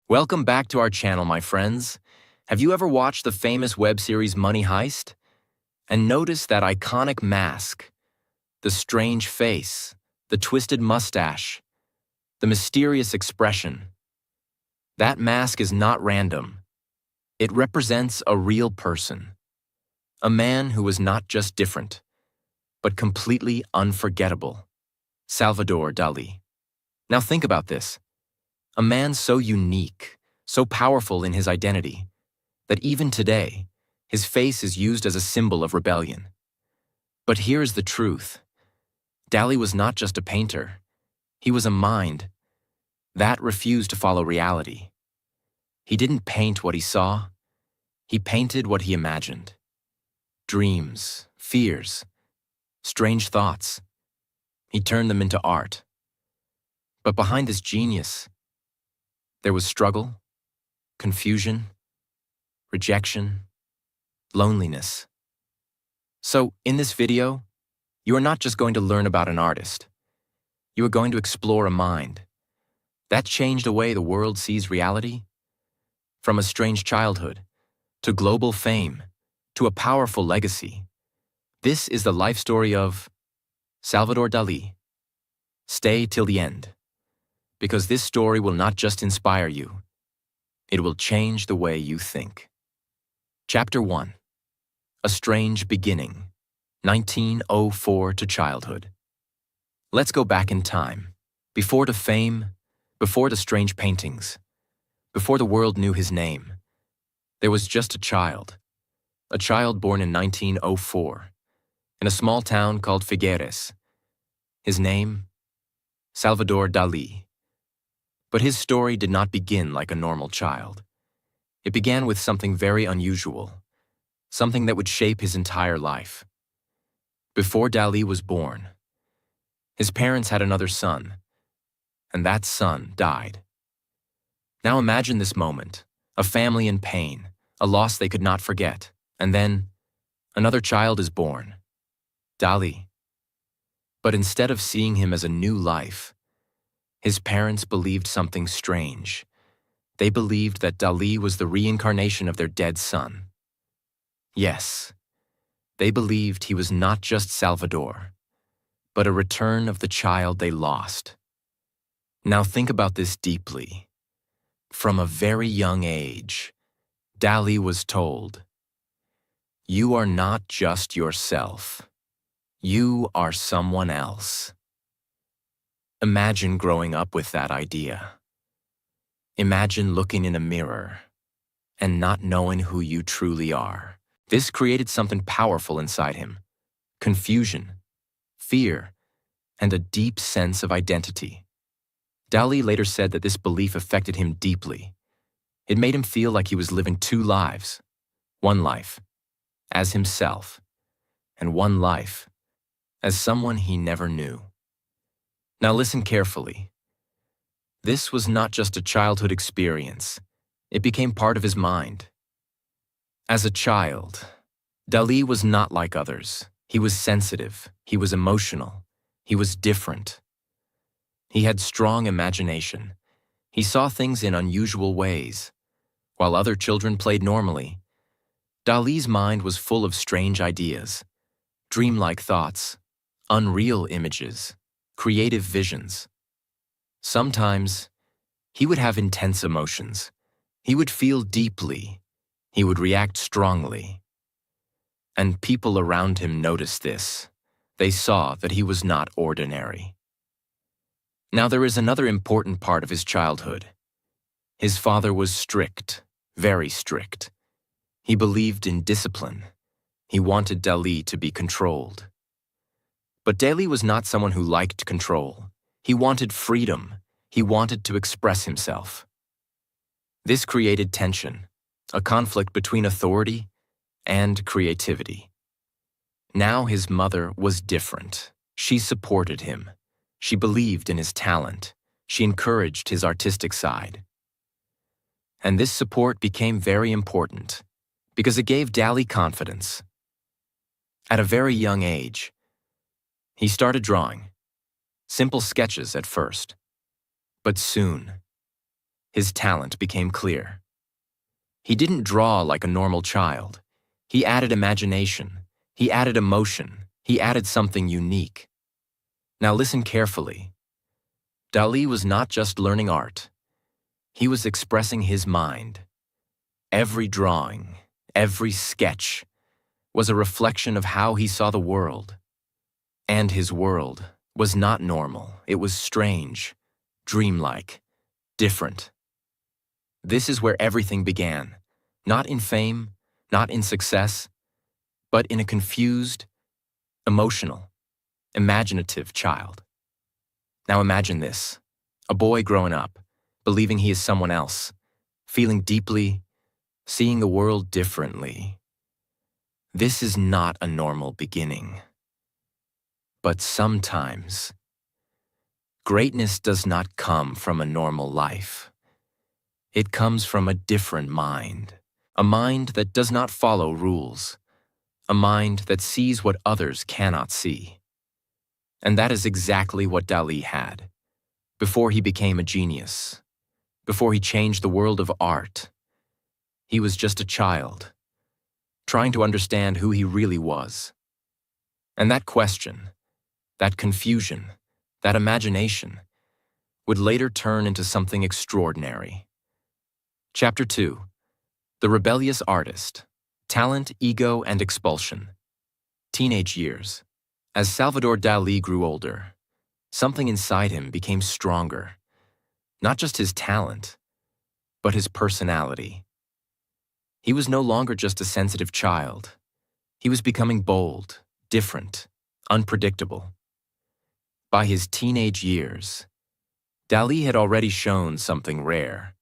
Welcome back to our channel, my friends. Have you ever watched the famous web series Money Heist? And noticed that iconic mask, the strange face, the twisted mustache, the mysterious expression? That mask is not random. It represents a real person. A man who was not just different, but completely unforgettable. Salvador Dalí. Now think about this. A man so unique, so powerful in his identity, that even today, his face is used as a symbol of rebellion. But here's the truth. Dalí was not just a painter. He was a mind that refused to follow reality. He didn't paint what he saw. He painted what he imagined. Dreams, fears, strange thoughts. He turned them into art. But behind this genius, there was struggle, confusion, rejection, loneliness. So, in this video, you are not just going to learn about an artist. You are going to explore a mind that changed the way the world sees reality. From a strange childhood, to global fame, to a powerful legacy. This is the life story of Salvador Dalí. Stay till the end, because this story will not just inspire you, it will change the way you think. Chapter 1. A Strange Beginning, 1904 to childhood. Let's go back in time, before the fame, before the strange paintings, before the world knew his name. There was just a child born in 1904, in a small town called Figueres. His name, Salvador Dalí. But his story did not begin like a normal child. It began with something very unusual, something that would shape his entire life. Before Dalí was born, his parents had another son, and that son died. Now imagine this moment, a family in pain, a loss they could not forget, and then another child is born, Dalí. But instead of seeing him as a new life, his parents believed something strange. They believed that Dalí was the reincarnation of their dead son. Yes, they believed he was not just Salvador, but a return of the child they lost. Now think about this deeply. From a very young age, Dalí was told, "You are not just yourself. You are someone else." Imagine growing up with that idea. Imagine looking in a mirror and not knowing who you truly are. This created something powerful inside him: confusion, fear, and a deep sense of identity. Dalí later said that this belief affected him deeply. It made him feel like he was living two lives: one life as himself, and one life as someone he never knew. Now listen carefully. This was not just a childhood experience. It became part of his mind. As a child, Dalí was not like others. He was sensitive. He was emotional. He was different. He had strong imagination. He saw things in unusual ways. While other children played normally, Dalí's mind was full of strange ideas, dreamlike thoughts, unreal images, creative visions. Sometimes, he would have intense emotions. He would feel deeply. He would react strongly. And people around him noticed this. They saw that he was not ordinary. Now there is another important part of his childhood. His father was strict, very strict. He believed in discipline. He wanted Dalí to be controlled. But Dalí was not someone who liked control. He wanted freedom. He wanted to express himself. This created tension, a conflict between authority and creativity. Now his mother was different. She supported him. She believed in his talent. She encouraged his artistic side. And this support became very important because it gave Dalí confidence. At a very young age, he started drawing, simple sketches at first. But soon, his talent became clear. He didn't draw like a normal child. He added imagination. He added emotion. He added something unique. Now listen carefully. Dalí was not just learning art. He was expressing his mind. Every drawing, every sketch was a reflection of how he saw the world. And his world was not normal. It was strange, dreamlike, different. This is where everything began, not in fame, not in success, but in a confused, emotional, imaginative child. Now imagine this, a boy growing up, believing he is someone else, feeling deeply, seeing the world differently. This is not a normal beginning. But sometimes, greatness does not come from a normal life. It comes from a different mind, a mind that does not follow rules, a mind that sees what others cannot see. And that is exactly what Dalí had, before he became a genius, before he changed the world of art. He was just a child, trying to understand who he really was. And that question, that confusion, that imagination, would later turn into something extraordinary. Chapter 2. The Rebellious Artist. Talent, Ego, and Expulsion. Teenage years. As Salvador Dalí grew older, something inside him became stronger. Not just his talent, but his personality. He was no longer just a sensitive child. He was becoming bold, different, unpredictable. By his teenage years, Dalí had already shown something rare.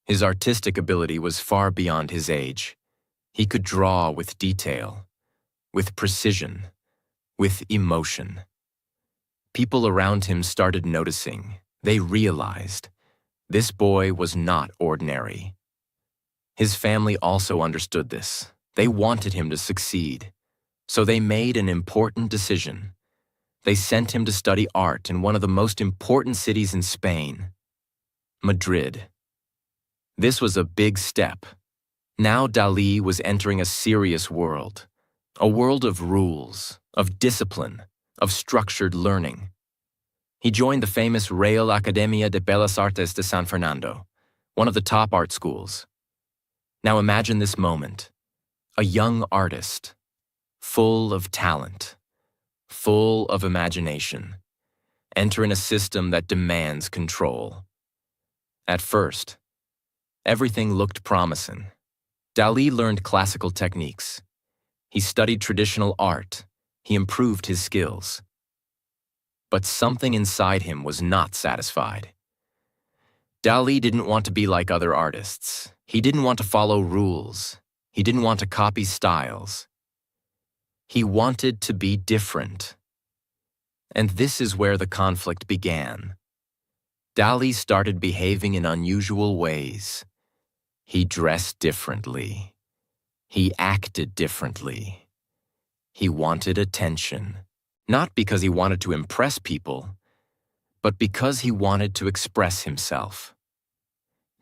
His artistic ability was far beyond his age. He could draw with detail, with precision, with emotion. People around him started noticing. They realized this boy was not ordinary. His family also understood this. They wanted him to succeed. So they made an important decision. They sent him to study art in one of the most important cities in Spain, Madrid. This was a big step. Now Dalí was entering a serious world, a world of rules, of discipline, of structured learning. He joined the famous Real Academia de Bellas Artes de San Fernando, one of the top art schools. Now imagine this moment, a young artist, full of talent, full of imagination, entering a system that demands control. At first, everything looked promising. Dalí learned classical techniques. He studied traditional art. He improved his skills. But something inside him was not satisfied. Dalí didn't want to be like other artists. He didn't want to follow rules. He didn't want to copy styles. He wanted to be different. And this is where the conflict began. Dalí started behaving in unusual ways. He dressed differently. He acted differently. He wanted attention, not because he wanted to impress people, but because he wanted to express himself.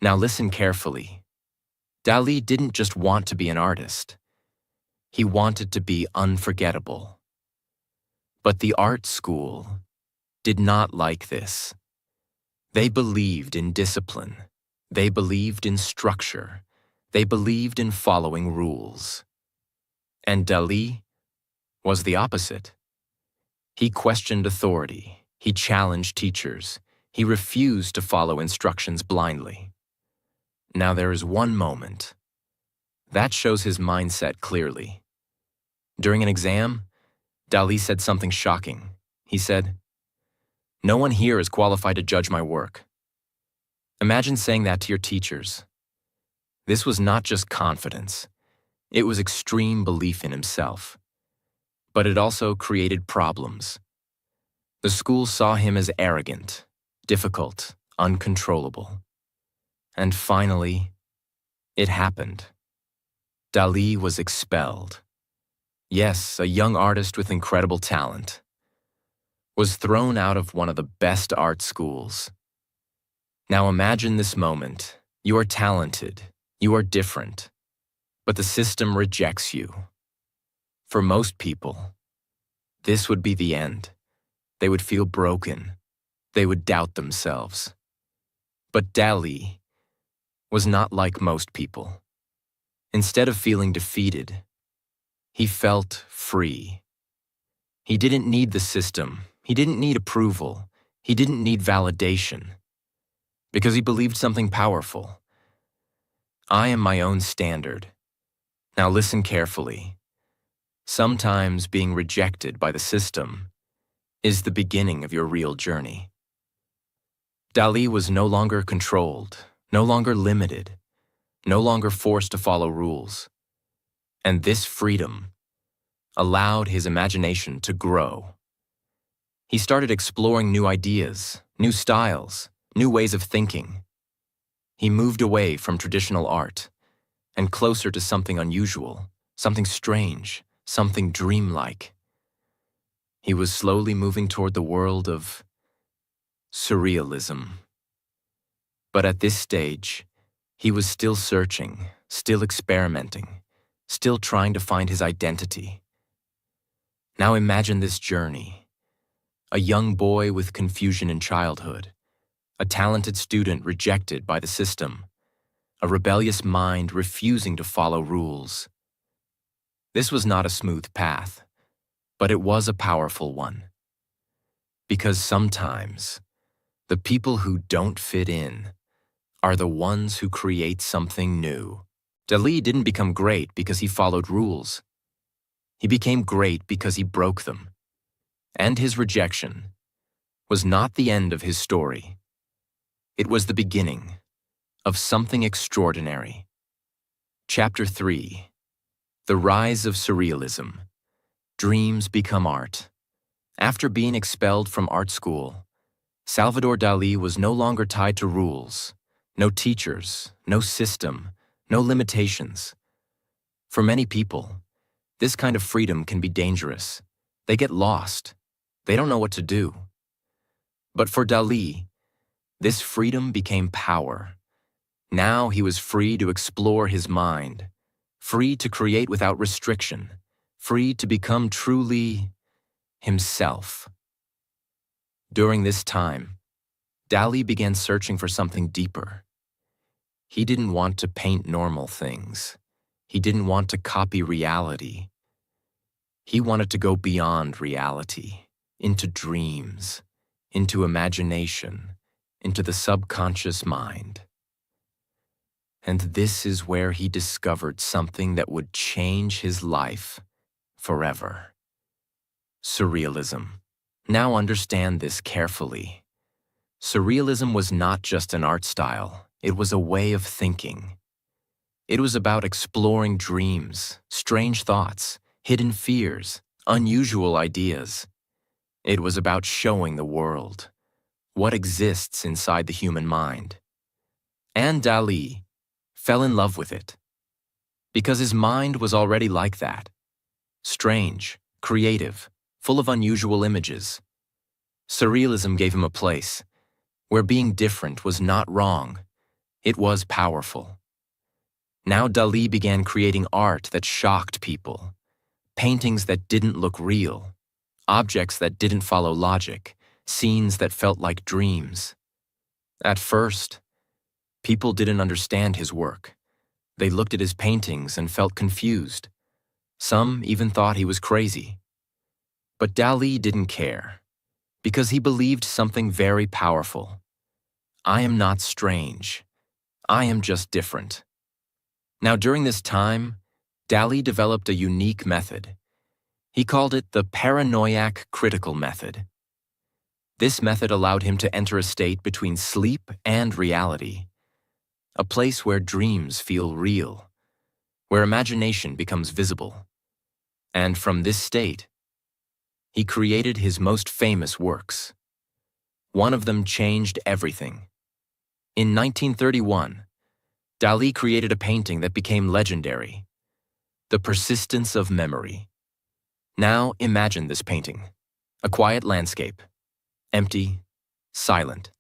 Now listen carefully. Dalí didn't just want to be an artist. He wanted to be unforgettable. But the art school did not like this. They believed in discipline. They believed in structure. They believed in following rules. And Dalí was the opposite. He questioned authority. He challenged teachers. He refused to follow instructions blindly. Now there is one moment that shows his mindset clearly. During an exam, Dalí said something shocking. He said, "No one here is qualified to judge my work." Imagine saying that to your teachers. This was not just confidence. It was extreme belief in himself. But it also created problems. The school saw him as arrogant, difficult, uncontrollable. And finally, it happened. Dalí was expelled. Yes, a young artist with incredible talent was thrown out of one of the best art schools. Now imagine this moment. You are talented. You are different. But the system rejects you. For most people, this would be the end. They would feel broken. They would doubt themselves. But Dalí was not like most people. Instead of feeling defeated, he felt free. He didn't need the system. He didn't need approval. He didn't need validation. Because he believed something powerful. I am my own standard. Now listen carefully. Sometimes being rejected by the system is the beginning of your real journey. Dalí was no longer controlled, no longer limited, no longer forced to follow rules. And this freedom allowed his imagination to grow. He started exploring new ideas, new styles, new ways of thinking. He moved away from traditional art and closer to something unusual, something strange, something dreamlike. He was slowly moving toward the world of surrealism. But at this stage, he was still searching, still experimenting, still trying to find his identity. Now imagine this journey. A young boy with confusion in childhood, a talented student rejected by the system, a rebellious mind refusing to follow rules. This was not a smooth path, but it was a powerful one. Because sometimes, the people who don't fit in are the ones who create something new. Dalí didn't become great because he followed rules. He became great because he broke them. And his rejection was not the end of his story. It was the beginning of something extraordinary. Chapter 3. The Rise of Surrealism. Dreams become art. After being expelled from art school, Salvador Dalí was no longer tied to rules, no teachers, no system, no limitations. For many people, this kind of freedom can be dangerous. They get lost. They don't know what to do. But for Dalí, this freedom became power. Now he was free to explore his mind, free to create without restriction, free to become truly himself. During this time, Dalí began searching for something deeper. He didn't want to paint normal things. He didn't want to copy reality. He wanted to go beyond reality, into dreams, into imagination, into the subconscious mind. And this is where he discovered something that would change his life forever. Surrealism. Now understand this carefully. Surrealism was not just an art style, it was a way of thinking. It was about exploring dreams, strange thoughts, hidden fears, unusual ideas. It was about showing the world what exists inside the human mind. And Dalí fell in love with it because his mind was already like that. Strange, creative, full of unusual images. Surrealism gave him a place where being different was not wrong. It was powerful. Now Dalí began creating art that shocked people, paintings that didn't look real, objects that didn't follow logic, scenes that felt like dreams. At first, people didn't understand his work. They looked at his paintings and felt confused. Some even thought he was crazy. But Dalí didn't care, because he believed something very powerful. I am not strange. I am just different. Now, during this time, Dalí developed a unique method. He called it the paranoiac critical method. This method allowed him to enter a state between sleep and reality, a place where dreams feel real, where imagination becomes visible. And from this state, he created his most famous works. One of them changed everything. In 1931, Dalí created a painting that became legendary, The Persistence of Memory. Now imagine this painting, a quiet landscape, empty, silent,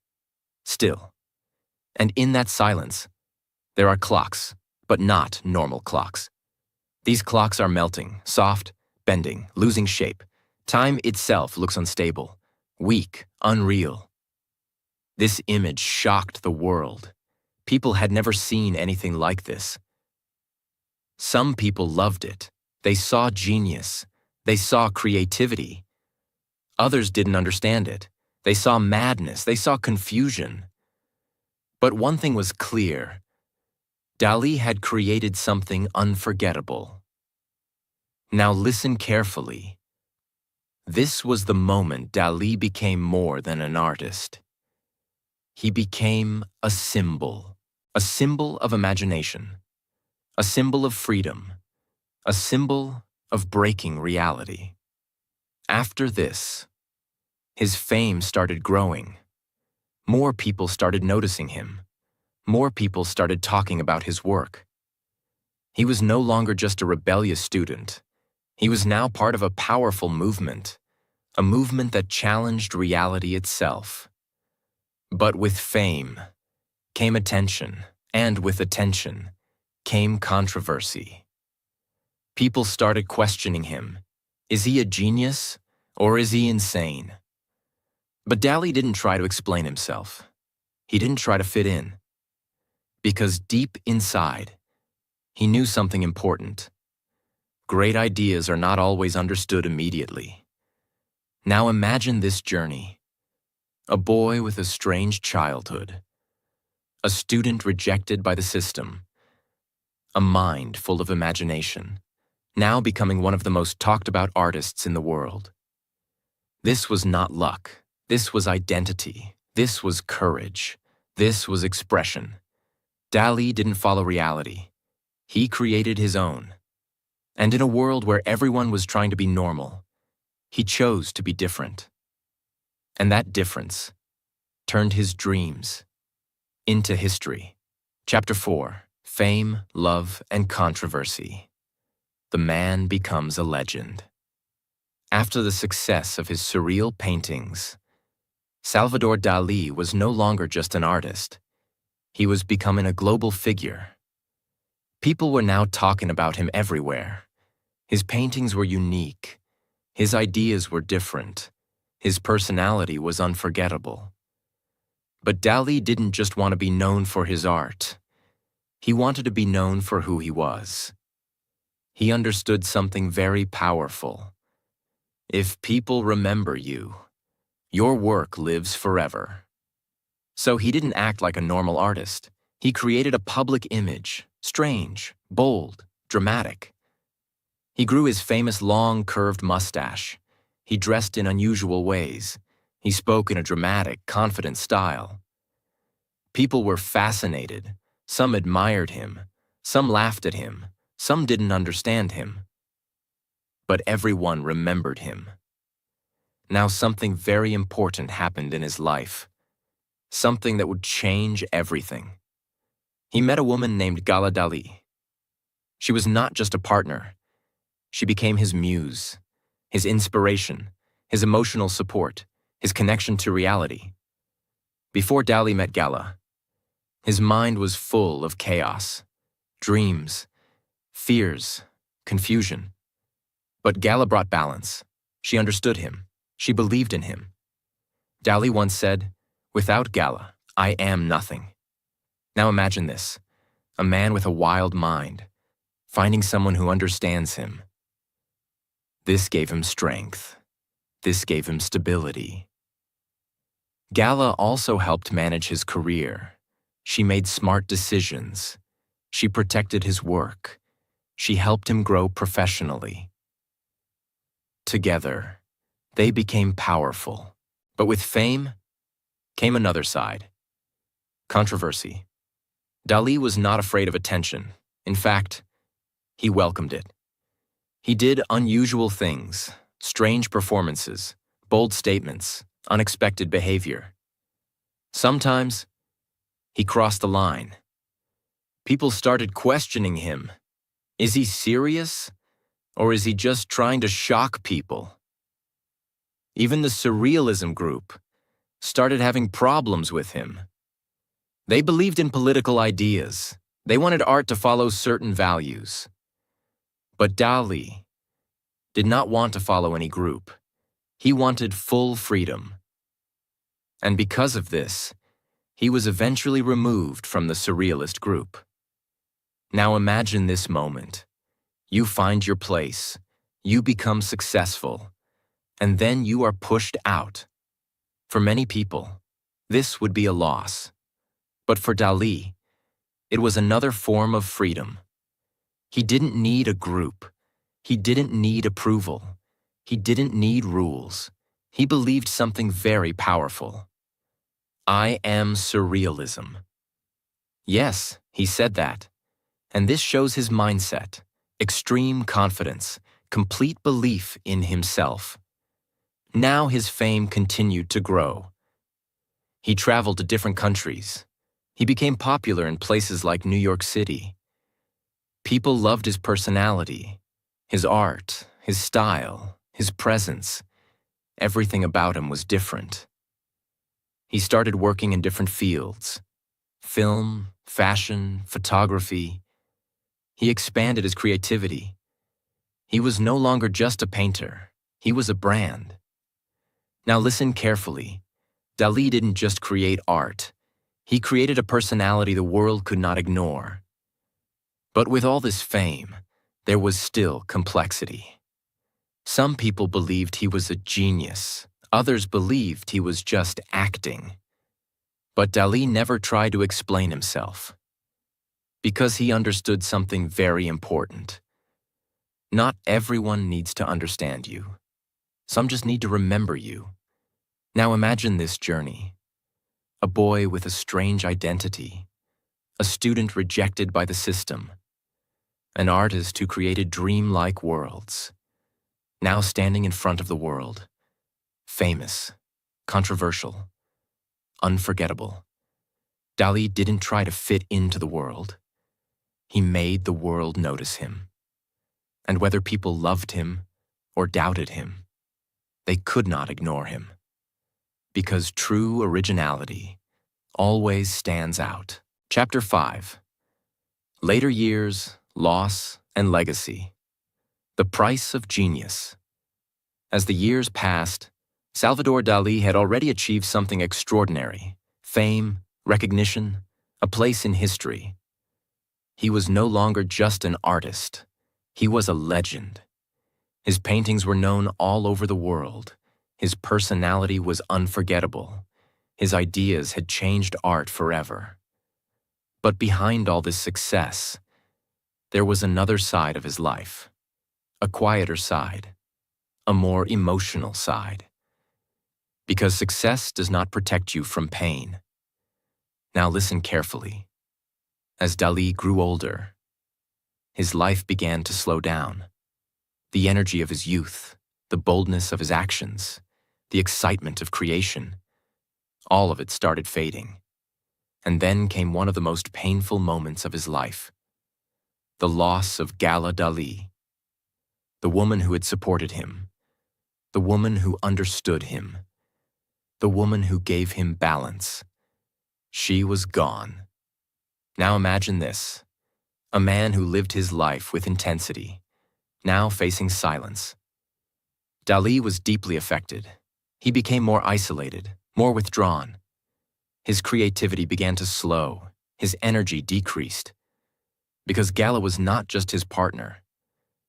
still. And in that silence, there are clocks, but not normal clocks. These clocks are melting, soft, bending, losing shape. Time itself looks unstable, weak, unreal. This image shocked the world. People had never seen anything like this. Some people loved it. They saw genius. They saw creativity. Others didn't understand it. They saw madness. They saw confusion. But one thing was clear. Dalí had created something unforgettable. Now listen carefully. This was the moment Dalí became more than an artist. He became a symbol of imagination, a symbol of freedom, a symbol of breaking reality. After this, his fame started growing. More people started noticing him. More people started talking about his work. He was no longer just a rebellious student. He was now part of a powerful movement, a movement that challenged reality itself. But with fame came attention, and with attention came controversy. People started questioning him. Is he a genius, or is he insane? But Dalí didn't try to explain himself. He didn't try to fit in. Because deep inside, he knew something important. Great ideas are not always understood immediately. Now imagine this journey. A boy with a strange childhood. A student rejected by the system. A mind full of imagination. Now becoming one of the most talked about artists in the world. This was not luck. This was identity. This was courage. This was expression. Dalí didn't follow reality. He created his own. And in a world where everyone was trying to be normal, he chose to be different. And that difference turned his dreams into history. Chapter 4: Fame, Love, and Controversy. The man becomes a legend. After the success of his surreal paintings, Salvador Dalí was no longer just an artist. He was becoming a global figure. People were now talking about him everywhere. His paintings were unique. His ideas were different. His personality was unforgettable. But Dalí didn't just want to be known for his art. He wanted to be known for who he was. He understood something very powerful. If people remember you, your work lives forever. So he didn't act like a normal artist. He created a public image, strange, bold, dramatic. He grew his famous long, curved mustache. He dressed in unusual ways. He spoke in a dramatic, confident style. People were fascinated. Some admired him. Some laughed at him. Some didn't understand him. But everyone remembered him. Now something very important happened in his life. Something that would change everything. He met a woman named Salvador Dalí. She was not just a partner. She became his muse, his inspiration, his emotional support, his connection to reality. Before Dalí met Gala, his mind was full of chaos, dreams, fears, confusion. But Gala brought balance. She understood him. She believed in him. Dalí once said, "Without Gala, I am nothing." Now imagine this, a man with a wild mind, finding someone who understands him. This gave him strength. This gave him stability. Gala also helped manage his career. She made smart decisions. She protected his work. She helped him grow professionally. Together, they became powerful. But with fame came another side. Controversy. Dalí was not afraid of attention. In fact, he welcomed it. He did unusual things, strange performances, bold statements, unexpected behavior. Sometimes, he crossed the line. People started questioning him. Is he serious? Or is he just trying to shock people? Even the surrealism group started having problems with him. They believed in political ideas. They wanted art to follow certain values. But Dalí did not want to follow any group. He wanted full freedom. And because of this, he was eventually removed from the Surrealist group. Now imagine this moment. You find your place, you become successful, and then you are pushed out. For many people, this would be a loss. But for Dalí, it was another form of freedom. He didn't need a group. He didn't need approval. He didn't need rules. He believed something very powerful. I am surrealism. Yes, he said that. And this shows his mindset, extreme confidence, complete belief in himself. Now his fame continued to grow. He traveled to different countries. He became popular in places like New York City. People loved his personality, his art, his style, his presence. Everything about him was different. He started working in different fields: film, fashion, photography. He expanded his creativity. He was no longer just a painter. He was a brand. Now listen carefully. Dalí didn't just create art. He created a personality the world could not ignore. But with all this fame, there was still complexity. Some people believed he was a genius. Others believed he was just acting. But Dalí never tried to explain himself, because he understood something very important. Not everyone needs to understand you. Some just need to remember you. Now imagine this journey. A boy with a strange identity, a student rejected by the system, an artist who created dreamlike worlds, now standing in front of the world, famous, controversial, unforgettable. Dalí didn't try to fit into the world. He made the world notice him. And whether people loved him or doubted him, they could not ignore him. Because true originality always stands out. Chapter 5. Later years, loss, and legacy. The price of genius. As the years passed, Salvador Dalí had already achieved something extraordinary: fame, recognition, a place in history. He was no longer just an artist. He was a legend. His paintings were known all over the world. His personality was unforgettable. His ideas had changed art forever. But behind all this success, there was another side of his life. A quieter side. A more emotional side. Because success does not protect you from pain. Now listen carefully. As Dalí grew older, his life began to slow down. The energy of his youth, the boldness of his actions, the excitement of creation, all of it started fading. And then came one of the most painful moments of his life: the loss of Gala Dalí, the woman who had supported him, the woman who understood him, the woman who gave him balance. She was gone. Now imagine this: a man who lived his life with intensity, now facing silence. Dalí was deeply affected. He became more isolated, more withdrawn. His creativity began to slow, his energy decreased. Because Gala was not just his partner,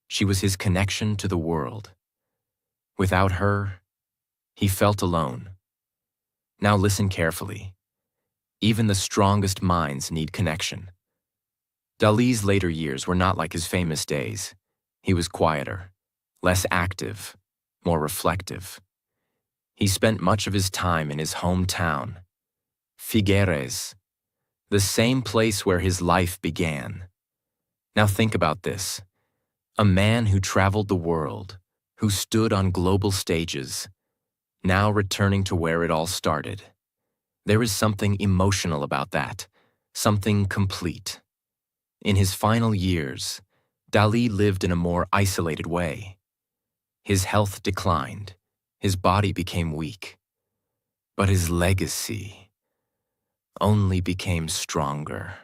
she was his connection to the world. Without her, he felt alone. Now listen carefully. Even the strongest minds need connection. Dalí's later years were not like his famous days. He was quieter, less active, more reflective. He spent much of his time in his hometown, Figueres, the same place where his life began. Now think about this: a man who traveled the world, who stood on global stages, now returning to where it all started. There is something emotional about that, something complete. In his final years, Dalí lived in a more isolated way. His health declined. His body became weak. But his legacy, only became stronger.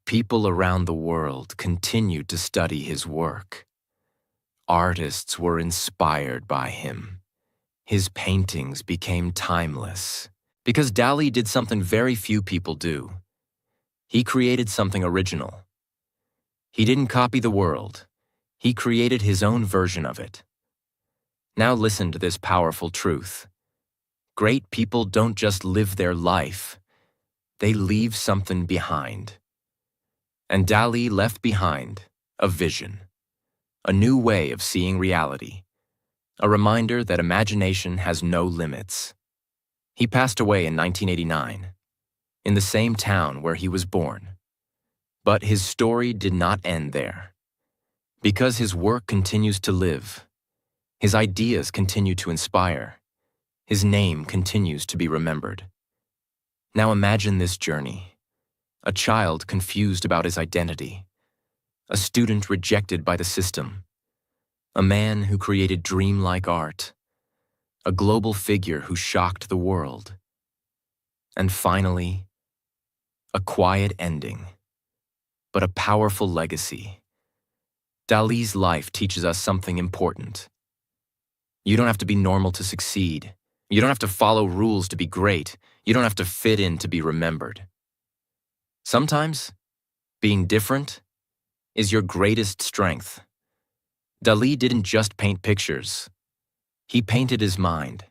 People around the world continued to study his work. Artists were inspired by him. His paintings became timeless. Because Dalí did something very few people do. He created something original. He didn't copy the world. He created his own version of it. Now listen to this powerful truth. Great people don't just live their life. They leave something behind. And Dalí left behind a vision, a new way of seeing reality, a reminder that imagination has no limits. He passed away in 1989, in the same town where he was born. But his story did not end there. Because his work continues to live, his ideas continue to inspire, his name continues to be remembered. Now imagine this journey. A child confused about his identity, a student rejected by the system, a man who created dreamlike art, a global figure who shocked the world, and finally, a quiet ending, but a powerful legacy. Dalí's life teaches us something important. You don't have to be normal to succeed. You don't have to follow rules to be great. You don't have to fit in to be remembered. Sometimes, being different is your greatest strength. Dalí didn't just paint pictures. He painted his mind.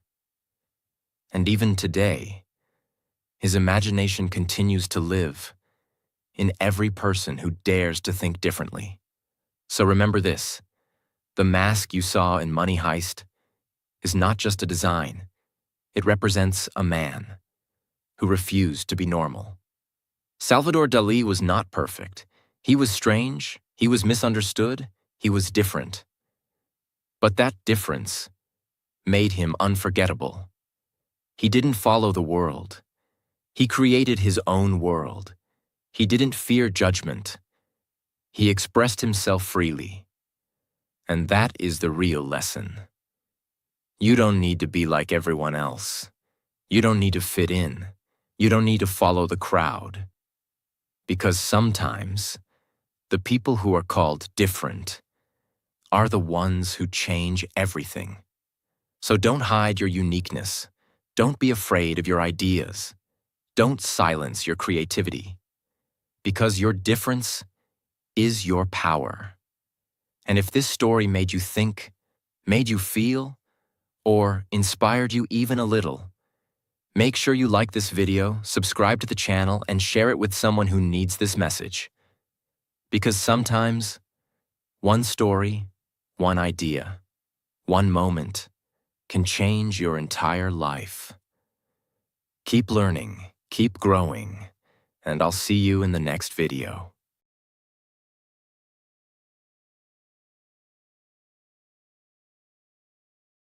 And even today, his imagination continues to live in every person who dares to think differently. So remember this, the mask you saw in Money Heist is not just a design. It represents a man who refused to be normal. Salvador Dalí was not perfect. He was strange, he was misunderstood, he was different. But that difference made him unforgettable. He didn't follow the world. He created his own world. He didn't fear judgment. He expressed himself freely. And that is the real lesson. You don't need to be like everyone else. You don't need to fit in. You don't need to follow the crowd. Because sometimes, the people who are called different are the ones who change everything. So don't hide your uniqueness. Don't be afraid of your ideas. Don't silence your creativity. Because your difference is your power. And if this story made you think, made you feel, or inspired you even a little, make sure you like this video, subscribe to the channel, and share it with someone who needs this message. Because sometimes, one story, one idea, one moment can change your entire life. Keep learning, keep growing, and I'll see you in the next video.